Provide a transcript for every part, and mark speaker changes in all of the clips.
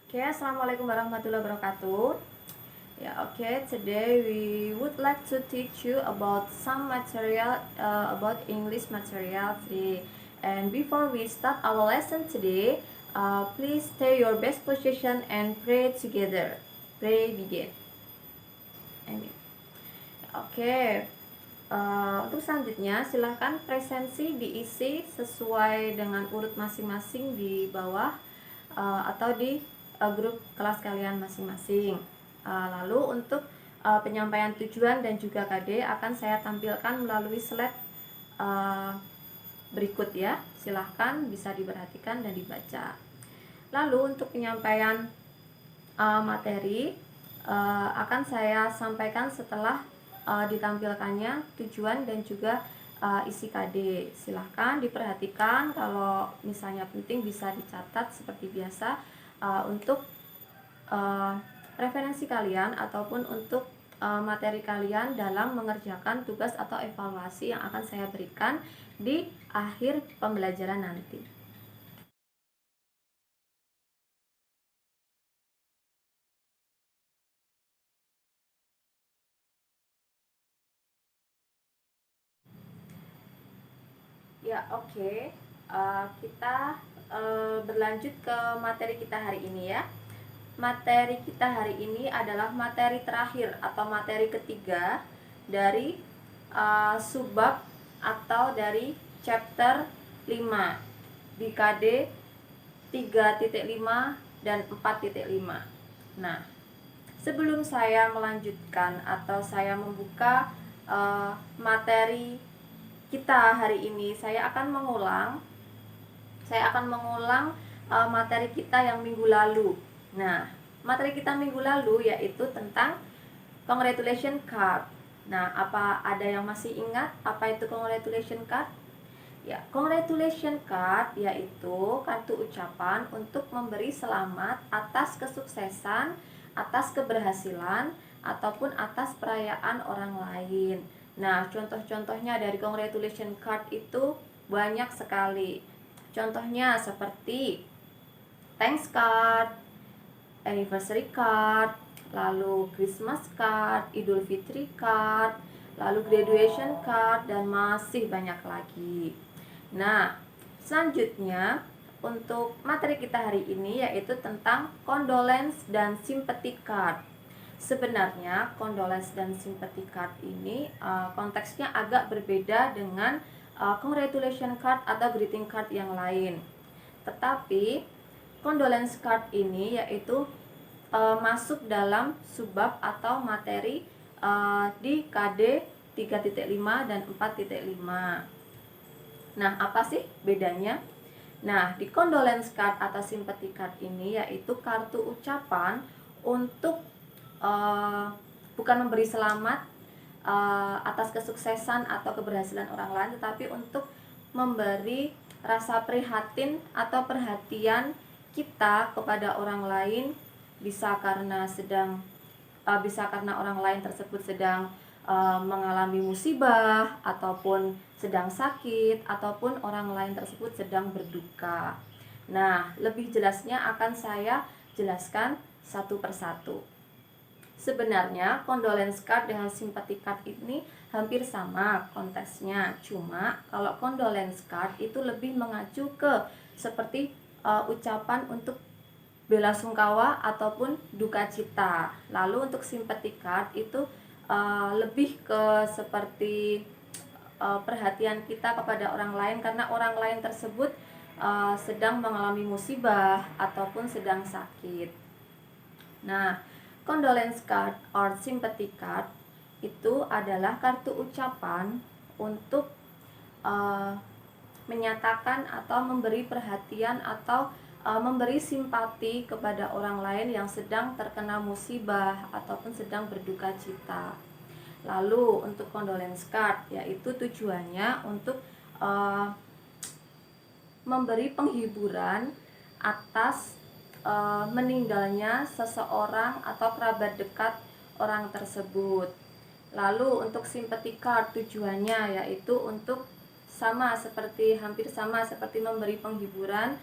Speaker 1: Okay, assalamualaikum warahmatullahi wabarakatuh. Today we would like to teach you about some material about English material today. And before we start our lesson today, please stay your best position and pray together. Pray begin. Amin. Untuk selanjutnya silahkan presensi diisi sesuai dengan urut masing-masing di bawah atau di grup kelas kalian masing-masing. Lalu untuk penyampaian tujuan dan juga KD akan saya tampilkan melalui slide berikut ya. Silahkan bisa diperhatikan dan dibaca. Lalu untuk penyampaian materi akan saya sampaikan setelah ditampilkannya tujuan dan juga isi KD. Silahkan diperhatikan, kalau misalnya penting bisa dicatat seperti biasa untuk referensi kalian ataupun untuk materi kalian dalam mengerjakan tugas atau evaluasi yang akan saya berikan di akhir pembelajaran nanti. Kita berlanjut ke materi kita hari ini ya. Materi kita hari ini adalah materi terakhir atau materi ketiga dari subbab atau dari chapter 5 di KD 3.5 dan 4.5. Nah, sebelum saya melanjutkan atau saya membuka materi kita hari ini, saya akan mengulang materi kita yang minggu lalu. Nah, materi kita minggu lalu yaitu tentang congratulation card. Nah, apa ada yang masih ingat apa itu congratulation card? Ya, congratulation card yaitu kartu ucapan untuk memberi selamat atas kesuksesan, atas keberhasilan, ataupun atas perayaan orang lain. Nah, contoh-contohnya dari congratulation card itu banyak sekali. Contohnya seperti thanks card, anniversary card, lalu Christmas card, Idul Fitri card, lalu graduation card, dan masih banyak lagi. Nah, selanjutnya untuk materi kita hari ini yaitu tentang condolence dan sympathy card. Sebenarnya condolence dan sympathy card ini konteksnya agak berbeda dengan congratulation card atau greeting card yang lain. Tetapi condolence card ini yaitu masuk dalam subbab atau materi di KD 3.5 dan 4.5. Nah, apa sih bedanya? Nah, di condolence card atau sympathy card ini yaitu kartu ucapan untuk bukan memberi selamat atas kesuksesan atau keberhasilan orang lain, tetapi untuk memberi rasa prihatin atau perhatian kita kepada orang lain, bisa karena orang lain tersebut sedang mengalami musibah ataupun sedang sakit ataupun orang lain tersebut sedang berduka. Nah, lebih jelasnya akan saya jelaskan satu persatu. Sebenarnya condolence card dengan sympathy card ini hampir sama konteksnya. Cuma kalau condolence card itu lebih mengacu ke seperti ucapan untuk bela sungkawa ataupun duka cita. Lalu untuk sympathy card itu lebih ke seperti perhatian kita kepada orang lain karena orang lain tersebut sedang mengalami musibah ataupun sedang sakit. Nah, condolence card or sympathy card itu adalah kartu ucapan untuk menyatakan atau memberi perhatian atau memberi simpati kepada orang lain yang sedang terkena musibah ataupun sedang berduka cita. Lalu untuk condolence card yaitu tujuannya untuk memberi penghiburan atas meninggalnya seseorang atau kerabat dekat orang tersebut. Lalu untuk sympathy card tujuannya yaitu untuk hampir sama seperti memberi penghiburan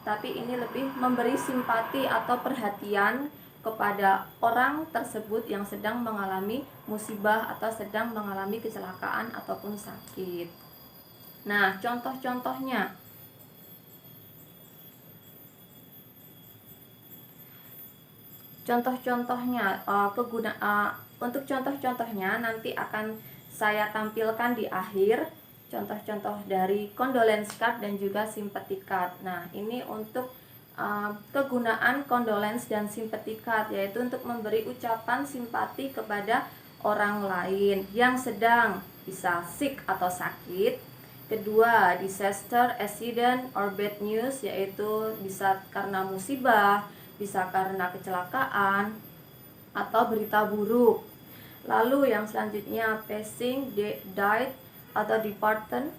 Speaker 1: tapi ini lebih memberi simpati atau perhatian kepada orang tersebut yang sedang mengalami musibah atau sedang mengalami kecelakaan ataupun sakit. Nah, contoh-contohnya. Untuk contoh-contohnya nanti akan saya tampilkan di akhir, contoh-contoh dari condolence card dan juga sympathy card. Nah, ini untuk kegunaan condolence dan sympathy card, yaitu untuk memberi ucapan simpati kepada orang lain yang sedang bisa sick atau sakit. Kedua, disaster, accident, or bad news, yaitu bisa karena musibah, bisa karena kecelakaan atau berita buruk. Lalu yang selanjutnya passing, died atau departed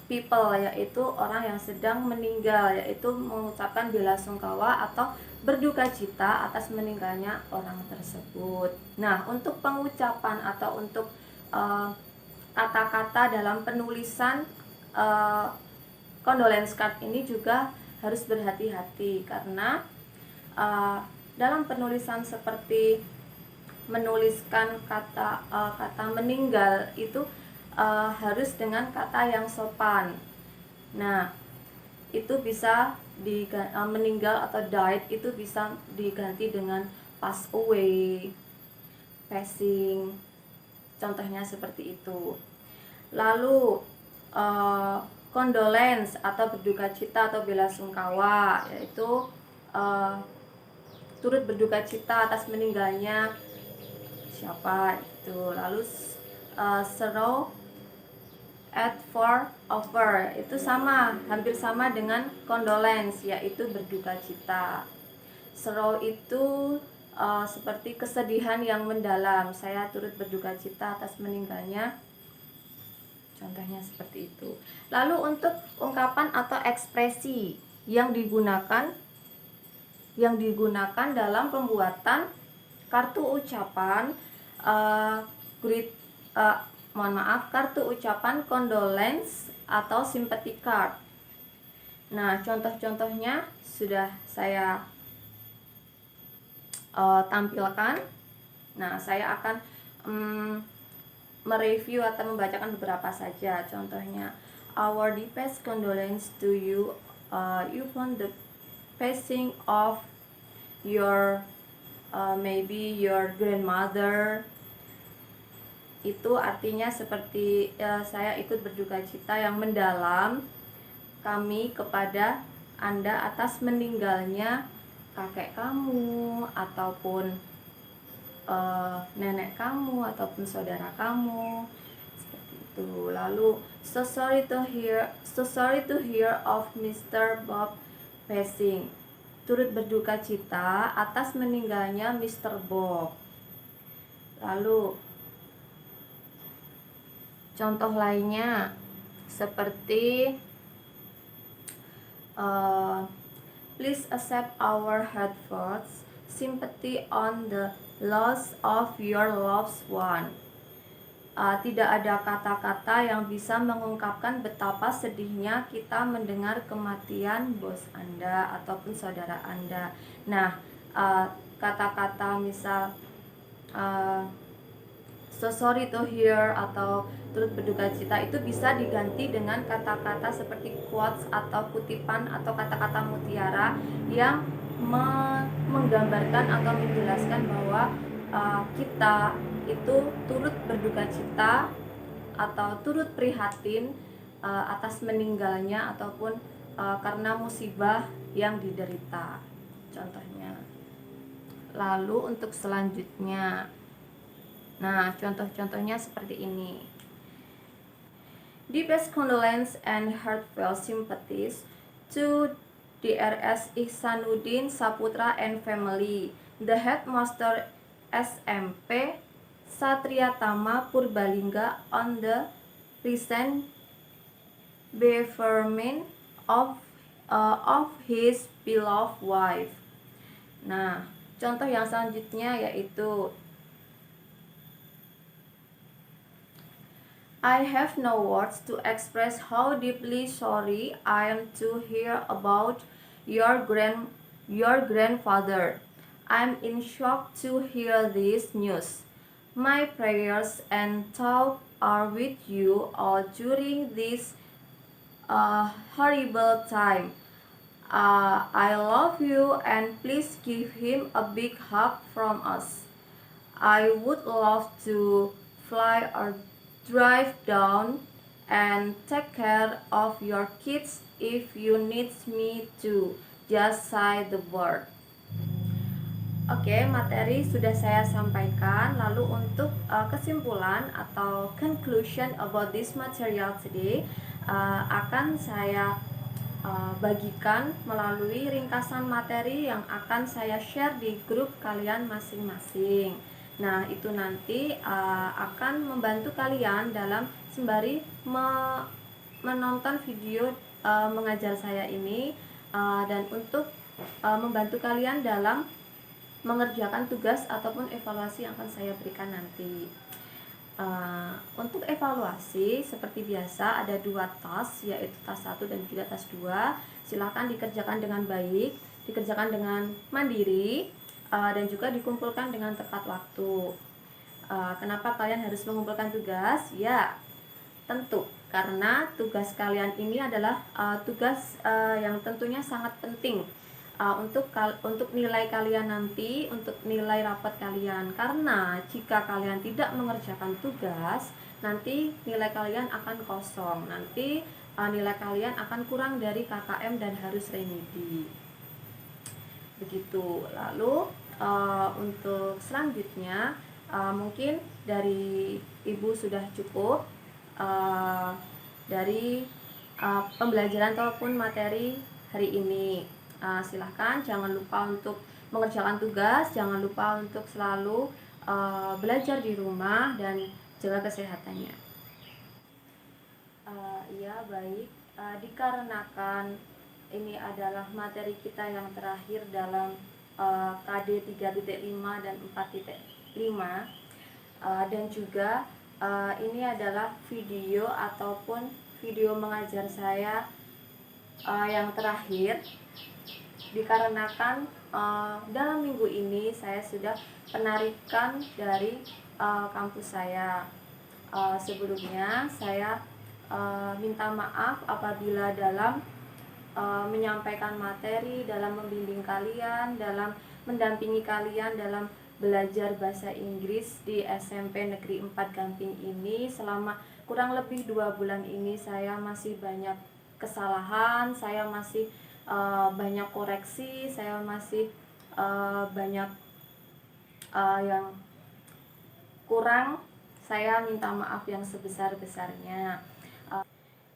Speaker 1: people, yaitu orang yang sedang meninggal, yaitu mengucapkan bela sungkawa atau berduka cita atas meninggalnya orang tersebut. Nah, untuk pengucapan atau untuk kata-kata dalam penulisan condolence card ini juga harus berhati-hati, karena dalam penulisan seperti menuliskan kata meninggal itu harus dengan kata yang sopan. Nah, itu bisa meninggal atau died itu bisa diganti dengan pass away, passing, contohnya seperti itu. Lalu condolence atau berduka cita atau bela sungkawa, yaitu turut berduka cita atas meninggalnya siapa itu. Lalu sorrow at for over, itu hampir sama dengan condolence, yaitu berduka cita. Sorrow itu seperti kesedihan yang mendalam, saya turut berduka cita atas meninggalnya, contohnya seperti itu. Lalu untuk ungkapan atau ekspresi yang digunakan dalam pembuatan kartu ucapan kartu ucapan condolence atau sympathy card. Nah, contoh-contohnya sudah saya tampilkan. Nah, saya akan mereview atau membacakan beberapa saja. Contohnya, our deepest condolence to you upon the passing of your maybe your grandmother. Itu artinya seperti saya ikut berduka cita yang mendalam kami kepada Anda atas meninggalnya kakek kamu ataupun nenek kamu ataupun saudara kamu, seperti itu. Lalu so sorry to hear of Mr. Bob passing, turut berduka cita atas meninggalnya Mr. Bob. Lalu contoh lainnya seperti please accept our heartfelt sympathy on the loss of your loved one. Tidak ada kata-kata yang bisa mengungkapkan betapa sedihnya kita mendengar kematian bos Anda ataupun saudara Anda. Nah, kata-kata misal so sorry to hear atau turut berduka cita itu bisa diganti dengan kata-kata seperti quotes atau kutipan atau kata-kata mutiara yang menggambarkan atau menjelaskan bahwa kita itu turut berduka cita atau turut prihatin atas meninggalnya ataupun karena musibah yang diderita, contohnya. Lalu untuk selanjutnya, nah contoh-contohnya seperti ini. Deepest condolence and heartfelt sympathies to Drs. Ihsanuddin Saputra and family, the headmaster SMP Satriatama Purbalingga on the recent bereavement of his beloved wife. Nah, contoh yang selanjutnya yaitu I have no words to express how deeply sorry I am to hear about your grandfather. I'm in shock to hear this news. My prayers and thoughts are with you all during this horrible time. I love you and please give him a big hug from us. I would love to fly or drive down and take care of your kids if you need me to. Just say the word. Oke, materi sudah saya sampaikan. Lalu untuk kesimpulan atau conclusion about this material today akan saya bagikan melalui ringkasan materi yang akan saya share di grup kalian masing-masing. Nah, itu nanti akan membantu kalian dalam sembari menonton video mengajar saya ini dan untuk membantu kalian dalam mengerjakan tugas ataupun evaluasi yang akan saya berikan nanti. Untuk evaluasi seperti biasa ada 2 task, yaitu task 1 dan juga task 2. Silahkan dikerjakan dengan baik, dikerjakan dengan mandiri, dan juga dikumpulkan dengan tepat waktu. Kenapa kalian harus mengumpulkan tugas? Ya, tentu karena tugas kalian ini adalah tugas yang tentunya sangat penting untuk nilai kalian nanti, untuk nilai rapat kalian. Karena jika kalian tidak mengerjakan tugas, nanti nilai kalian akan kosong. Nanti nilai kalian akan kurang dari KKM dan harus remedi. Begitu. Lalu untuk selanjutnya mungkin dari Ibu sudah cukup dari pembelajaran ataupun materi hari ini. Silahkan jangan lupa untuk mengerjakan tugas, jangan lupa untuk selalu belajar di rumah dan jaga kesehatannya. Iya, baik. Dikarenakan ini adalah materi kita yang terakhir dalam KD 3.5 dan 4.5 dan juga ini adalah video ataupun video mengajar saya yang terakhir. Dikarenakan dalam minggu ini saya sudah penarikan dari kampus saya. Sebelumnya saya minta maaf apabila dalam menyampaikan materi, dalam membimbing kalian, dalam mendampingi kalian dalam belajar bahasa Inggris di SMP Negeri 4 Gamping ini. Selama kurang lebih 2 bulan ini saya masih banyak kesalahan, saya masih banyak koreksi, saya masih banyak yang kurang. Saya minta maaf yang sebesar-besarnya.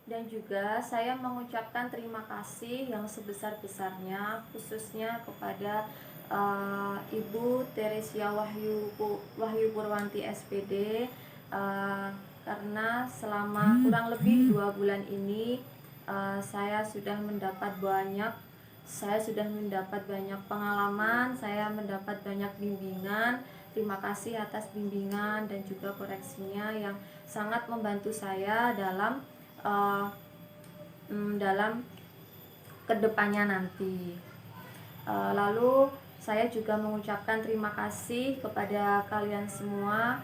Speaker 1: Dan juga saya mengucapkan terima kasih yang sebesar-besarnya khususnya kepada Ibu Teresia Wahyu Purwanti SPD karena selama kurang lebih 2 bulan ini saya sudah mendapat banyak pengalaman, saya mendapat banyak bimbingan. Terima kasih atas bimbingan dan juga koreksinya yang sangat membantu saya dalam kedepannya nanti. Lalu saya juga mengucapkan terima kasih kepada kalian semua,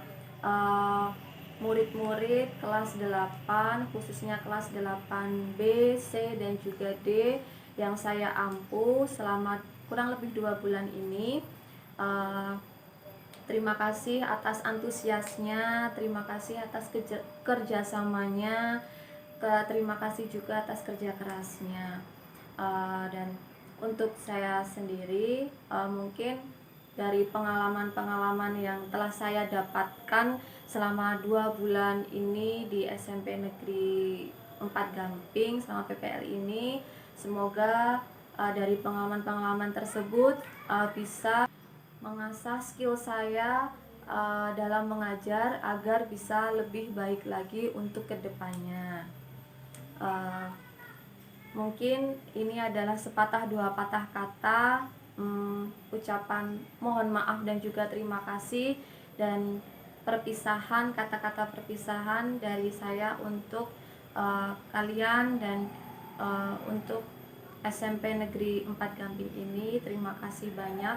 Speaker 1: murid-murid kelas 8, khususnya kelas 8B, C, dan juga D yang saya ampu selama kurang lebih 2 bulan ini. Terima kasih atas antusiasnya, terima kasih atas kerjasamanya, terima kasih juga atas kerja kerasnya. Dan untuk saya sendiri mungkin dari pengalaman-pengalaman yang telah saya dapatkan selama 2 bulan ini di SMP Negeri 4 Gamping selama PPL ini, semoga dari pengalaman-pengalaman tersebut bisa mengasah skill saya dalam mengajar agar bisa lebih baik lagi untuk kedepannya. Mungkin ini adalah sepatah dua patah kata ucapan mohon maaf dan juga terima kasih, dan perpisahan, kata-kata perpisahan dari saya untuk kalian dan untuk SMP Negeri 4 Gamping ini. Terima kasih banyak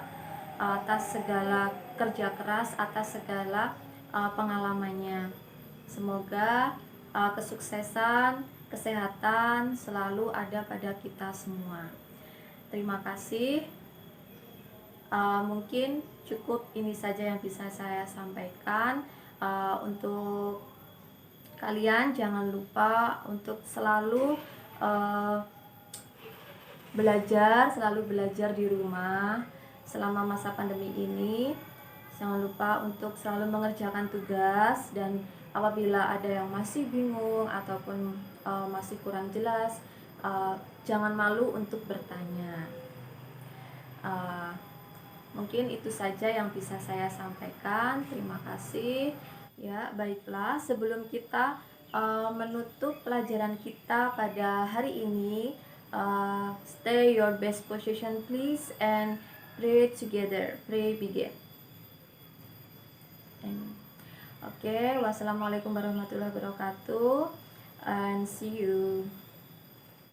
Speaker 1: atas segala kerja keras, atas segala pengalamannya. Semoga kesuksesan, kesehatan selalu ada pada kita semua. Terima kasih. Mungkin cukup ini saja yang bisa saya sampaikan. Untuk kalian jangan lupa untuk selalu selalu belajar di rumah selama masa pandemi ini. Jangan lupa untuk selalu mengerjakan tugas, dan apabila ada yang masih bingung ataupun masih kurang jelas, jangan malu untuk bertanya. Mungkin itu saja yang bisa saya sampaikan. Terima kasih. Ya, baiklah, sebelum kita menutup pelajaran kita pada hari ini, stay your best position please and pray together. Pray begin. Oke, wassalamualaikum warahmatullahi wabarakatuh and see you.